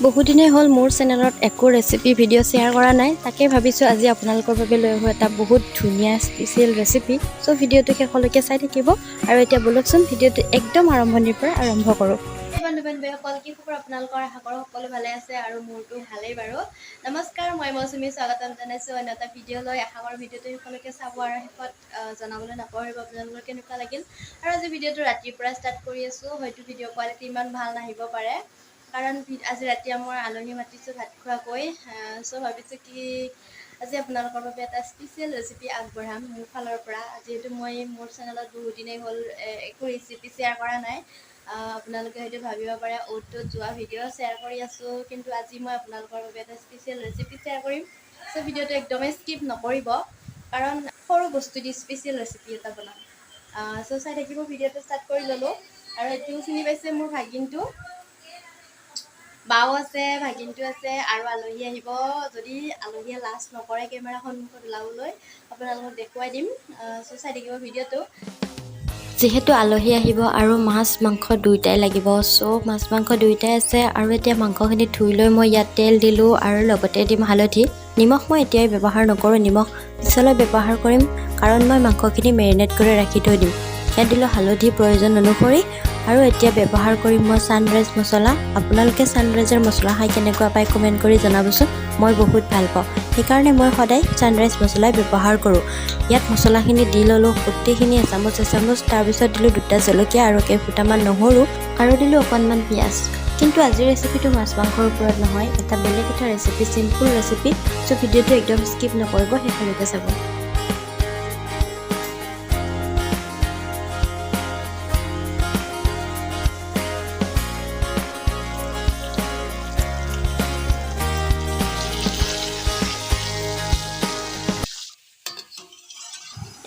বহুদিনে হ'ল মোৰ চেনেলত একো ৰেচিপি ভিডিঅ' শ্বেয়াৰ কৰা নাই, তাকে ভাবিছোঁ আজি আপোনালোকৰ বাবে লৈ আহোঁ এটা বহুত ধুনীয়া স্পেচিয়েল ৰেচিপি। চ' ভিডিঅ'টো শেষলৈকে চাই থাকিব আৰু এতিয়া বলকচোন ভিডিঅ'টো একদম আৰম্ভণিৰ পৰা আৰম্ভ কৰোঁ। বন্ধু-বান্ধৱীসকল, কি খবৰ আপোনালোকৰ? আশা কৰোঁ সকলো ভালে আছে আৰু মোৰতো ভালেই বাৰু। নমস্কাৰ, মই মৌচুমী স্বাগতম জনাইছোঁ অন্য এটা ভিডিঅ'লৈ। আশা কৰোঁ ভিডিঅ'টো শেষলৈকে চাব আৰু শেষত জনাবলৈ নাপাহৰিব আপোনালোকৰ কেনেকুৱা লাগিল। আৰু আজি ভিডিঅ'টো ৰাতিৰ পৰা ষ্টাৰ্ট কৰি আছোঁ। হয়তো ভিডিঅ' কোৱালিটি ইমান ভাল নাহিব পাৰে, কাৰণ আজি ৰাতি মই আলহী মাতিছোঁ ভাত খোৱাকৈ। চ' ভাবিছোঁ কি আজি আপোনালোকৰ বাবে এটা স্পেচিয়েল ৰেচিপি আগবঢ়াম মোৰ ফালৰ পৰা। যিহেতু মই মোৰ চেনেলত বহুত দিনেই হ'ল একো ৰেচিপি শ্বেয়াৰ কৰা নাই। আপোনালোকে হয়তো ভাবিব পাৰে অ'ত যোৱা ভিডিঅ' শ্বেয়াৰ কৰি আছোঁ, কিন্তু আজি মই আপোনালোকৰ বাবে এটা স্পেচিয়েল ৰেচিপি শ্বেয়াৰ কৰিম। চ' ভিডিঅ'টো একদমেই স্কিপ নকৰিব, কাৰণ সৰু বস্তু দি স্পেচিয়েল ৰেচিপি এটা বনাম। চ' চাই থাকিব। ভিডিঅ'টো ষ্টাৰ্ট কৰি ল'লোঁ। আৰু এইটো চিনি পাইছে মোৰ ভাগিনটো, বাও আছে, ভাগিনটো আছে আৰু আলহী আহিব। যদি আলহীয়ে লাজ নকৰে কেমেৰা সন্মুখত ওলাবলৈ, আপোনালোকক দেখুৱাই দিম। চ' চাই থাকিব ভিডিঅ'টো। যিহেতু আলহী আহিব আৰু মাছ মাংস দুয়োটাই লাগিব, চ' মাছ মাংস দুয়োটাই আছে। আৰু এতিয়া মাংসখিনি ধুই লৈ মই ইয়াত তেল দিলোঁ আৰু লগতে দিম হালধি। নিমখ মই এতিয়াই ব্যৱহাৰ নকৰোঁ, নিমখ পিছলৈ ব্যৱহাৰ কৰিম, কাৰণ মই মাংসখিনি মেৰিনেট কৰি ৰাখি থৈ দিম। ইয়াত দিলোঁ হালধি প্ৰয়োজন অনুসৰি। আৰু এতিয়া ব্যৱহাৰ কৰিম মই ছানৰাইজ মছলা। আপোনালোকে ছানৰাইজৰ মছলা খাই কেনেকুৱা পায় কমেণ্ট কৰি জনাবচোন। মই বহুত ভাল পাওঁ, সেইকাৰণে মই সদায় ছানৰাইজ মছলাই ব্যৱহাৰ কৰোঁ। ইয়াত মছলাখিনি দি ল'লোঁ গোটেইখিনি এচামুচ। তাৰপিছত দিলোঁ 2টা জলকীয়া আৰু কেইফুটামান নহৰু আৰু দিলোঁ অকণমান পিঁয়াজ। কিন্তু আজিৰ ৰেচিপিটো মাছ মাংসৰ ওপৰত নহয়, এটা বেলেগ এটা ৰেচিপি, চিম্পুল ৰেচিপি। চ' ভিডিঅ'টো একদম স্কিপ নকৰিব, শেষলৈকে চাব।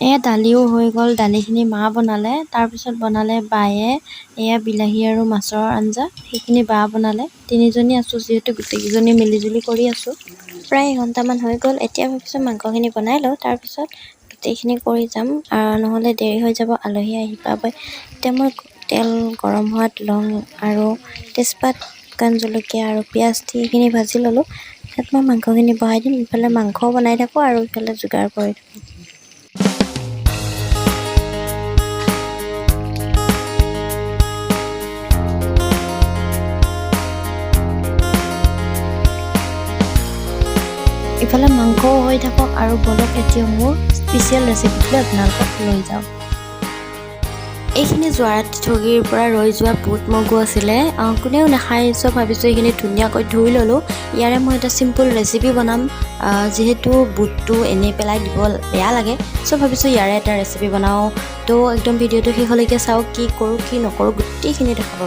এয়া দালিও হৈ গ'ল, দালিখিনি মা বনালে। তাৰপিছত বনালে বায়ে এয়া বিলাহী আৰু মাছৰ আঞ্জা, সেইখিনি বা বনালে। 3জনী আছোঁ যিহেতু গোটেইকেইজনী মিলিজুলি কৰি আছোঁ। প্ৰায় এঘণ্টামান হৈ গ'ল। এতিয়া ভাবিছোঁ মাংসখিনি বনাই লওঁ, তাৰপিছত গোটেইখিনি কৰি যাম, নহ'লে দেৰি হৈ যাব, আলহী আহি পাবই। এতিয়া মই তেল গৰম হোৱাত লং আৰু তেজপাত, শুকান জলকীয়া আৰু পিঁয়াজ দি এইখিনি ভাজি ল'লোঁ। ইয়াত মই মাংসখিনি বহাই দিম। ইফালে মাংসও বনাই থাকোঁ আৰু ইফালে যোগাৰ কৰি থাকোঁ। ইফালে মাংসও হৈ থাকক আৰু বলক এতিয়া মোৰ স্পেচিয়েল ৰেচিপিটোলৈ আপোনালোকক লৈ যাওঁ। এইখিনি যোৱা ৰাতি ঠগীৰ পৰা ৰৈ যোৱা বুট মগু আছিলে, কোনেও নাখায়। চ' ভাবিছোঁ এইখিনি ধুনীয়াকৈ ধুই ল'লোঁ। ইয়াৰে মই এটা চিম্পুল ৰেচিপি বনাম, যিহেতু বুটটো এনেই পেলাই দিব বেয়া লাগে। চ' ভাবিছোঁ ইয়াৰে এটা ৰেচিপি বনাওঁ। তো একদম ভিডিঅ'টো শেষলৈকে চাওক, কি কৰোঁ কি নকৰোঁ গোটেইখিনি দেখাব।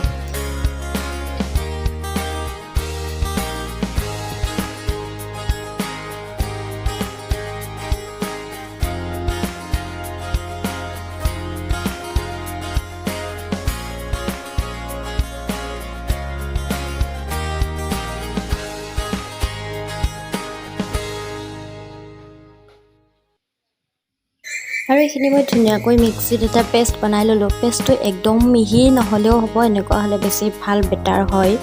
আৰু এইখিনি মই ধুনীয়াকৈ মিক্সিত এটা পেষ্ট বনাই ল'লোঁ। পেষ্টটো একদম মিহি নহ'লেও হ'ব, এনেকুৱা হ'লে বেছি ভাল বেটাৰ হয়।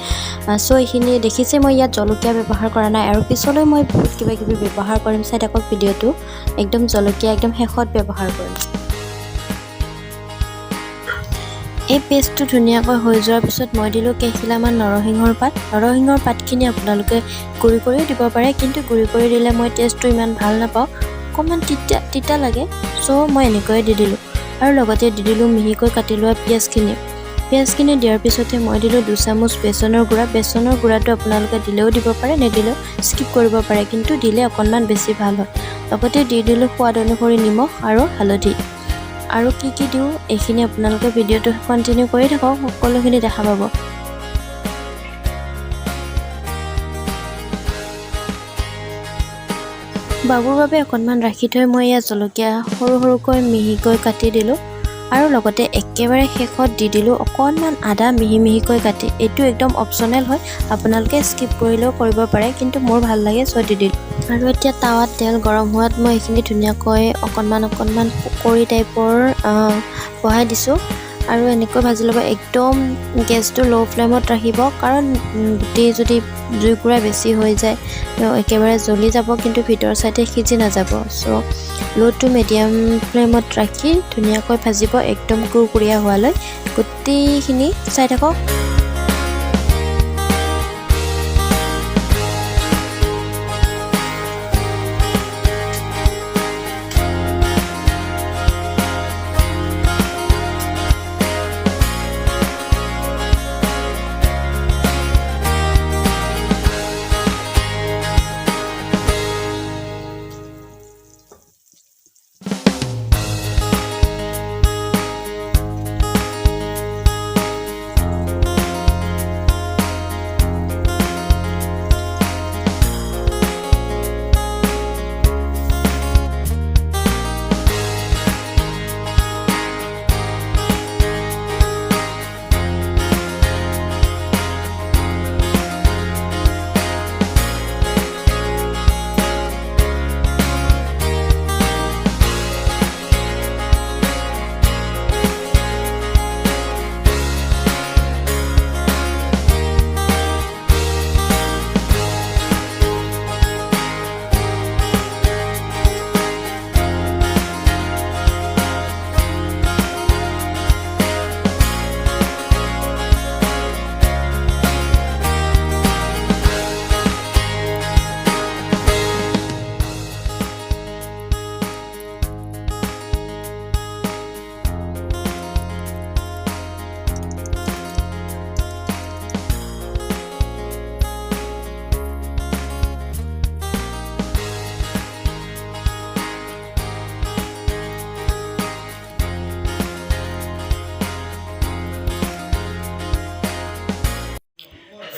চ' এইখিনি দেখিছে মই ইয়াত জলকীয়া ব্যৱহাৰ কৰা নাই, আৰু পিছলৈ মই বহুত কিবাকিবি ব্যৱহাৰ কৰিম। চাই থাকক ভিডিঅ'টো, একদম জলকীয়া একদম শেষত ব্যৱহাৰ কৰিম। এই পেষ্টটো ধুনীয়াকৈ হৈ যোৱাৰ পিছত মই দিলোঁ কেইখিলামান নৰসিংহৰ পাত। নৰসিংহৰ পাতখিনি আপোনালোকে গুড়ি কৰিও দিব পাৰে, কিন্তু গুড়ি কৰি দিলে মই টেষ্টটো ইমান ভাল নাপাওঁ, অকণমান তিতা লাগে। চ' মই এনেকৈয়ে দি দিলোঁ। আৰু লগতে দি দিলোঁ মিহিকৈ কাটি লোৱা পিঁয়াজখিনি। পিঁয়াজখিনি দিয়াৰ পিছতে মই দিলোঁ 2 চামুচ বেচনৰ গুড়া। বেচনৰ গুড়াটো আপোনালোকে দিলেও দিব পাৰে, নিদিলেও স্কিপ কৰিব পাৰে, কিন্তু দিলে অকণমান বেছি ভাল হয়। লগতে দি দিলোঁ সোৱাদ অনুসৰি নিমখ আৰু হালধি। আৰু কি কি দিওঁ এইখিনি আপোনালোকে ভিডিঅ'টো কণ্টিনিউ কৰি থাকক, সকলোখিনি দেখা পাব। বাবুৰ বাবে অকণমান ৰাখি থৈ মই ইয়াত জলকীয়া সৰু সৰুকৈ মিহিকৈ কাটি দিলোঁ। আৰু লগতে একেবাৰে শেষত দি দিলোঁ অকণমান আদা মিহি মিহিকৈ কাটি। এইটো একদম অপশ্যনেল হয়, আপোনালোকে স্কিপ কৰিলেও কৰিব পাৰে, কিন্তু মোৰ ভাল লাগে চ' দি দিলোঁ। আৰু এতিয়া টাৱাত তেল গৰম হোৱাত মই এইখিনি ধুনীয়াকৈ অকণমান পকৰি টাইপৰ বহাই দিছোঁ। আৰু এনেকৈ ভাজি ল'ব একদম গেছটো ল' ফ্লেমত ৰাখিব কাৰণ গোটেই যদি জুইকুৰা বেছি হৈ যায় একেবাৰে জ্বলি যাব কিন্তু ভিতৰ চাইডে সিজি নাযাব চ' ল' টু মিডিয়াম ফ্লেমত ৰাখি ধুনীয়াকৈ ভাজিব একদম কুৰকুৰীয়া হোৱালৈ গোটেইখিনি চাই থাকক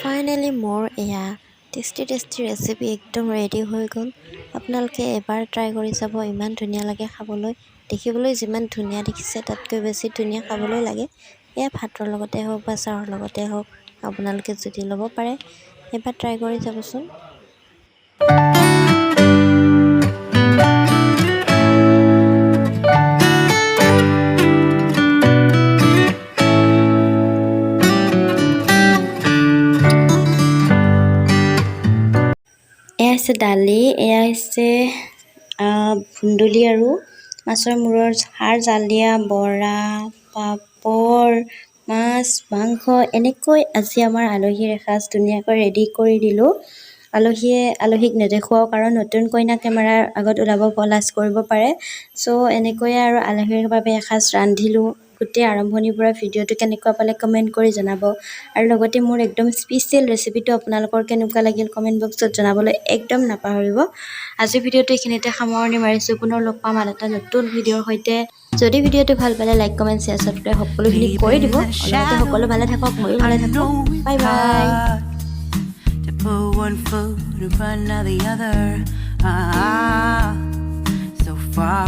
ফাইনেলি মোৰ এয়া টেষ্টি ৰেচিপি একদম ৰেডি হৈ গ'ল আপোনালোকে এবাৰ ট্ৰাই কৰি চাব ইমান ধুনীয়া লাগে খাবলৈ দেখিবলৈ যিমান ধুনীয়া দেখিছে তাতকৈ বেছি ধুনীয়া খাবলৈ লাগে এয়া ভাতৰ লগতে হওক বা চাহৰ লগতে হওক আপোনালোকে যদি ল'ব পাৰে এবাৰ ট্ৰাই কৰি চাবচোন এয়া হৈছে দালি এয়া হৈছে ভুন্দুলি আৰু মাছৰ মূৰৰ সাৰ জাল দিয়া বৰা পাপৰ মাছ মাংস এনেকৈ আজি আমাৰ আলহীৰ এসাঁজ ধুনীয়াকৈ ৰেডি কৰি দিলোঁ আলহীক নেদেখুৱাও কাৰণ নতুন কইনা কেমেৰাৰ আগত ওলাব লাজ কৰিব পাৰে চ' এনেকৈয়ে আৰু আলহীৰ বাবে এসাঁজ ৰান্ধিলোঁ গোটেই আৰম্ভণিৰ পৰা ভিডিঅ'টো কেনেকুৱা পালে কমেণ্ট কৰি জনাব আৰু লগতে মোৰ একদম স্পেচিয়েল ৰেচিপিটো আপোনালোকৰ কেনেকুৱা লাগিল কমেণ্ট বক্সত জনাবলৈ একদম নাপাহৰিব আজি ভিডিঅ'টো এইখিনিতে সামৰণি মাৰিছোঁ পুনৰ লগ পাম আন এটা নতুন ভিডিঅ'ৰ সৈতে যদি ভিডিঅ'টো ভাল পালে লাইক কমেণ্ট শ্বেয়াৰ ছাবস্ক্ৰাইব সকলোখিনি কৰি দিব লগতে সকলো ভালে থাকক ময়ো ভালে থাকক bye bye Put one foot in front of the other. So far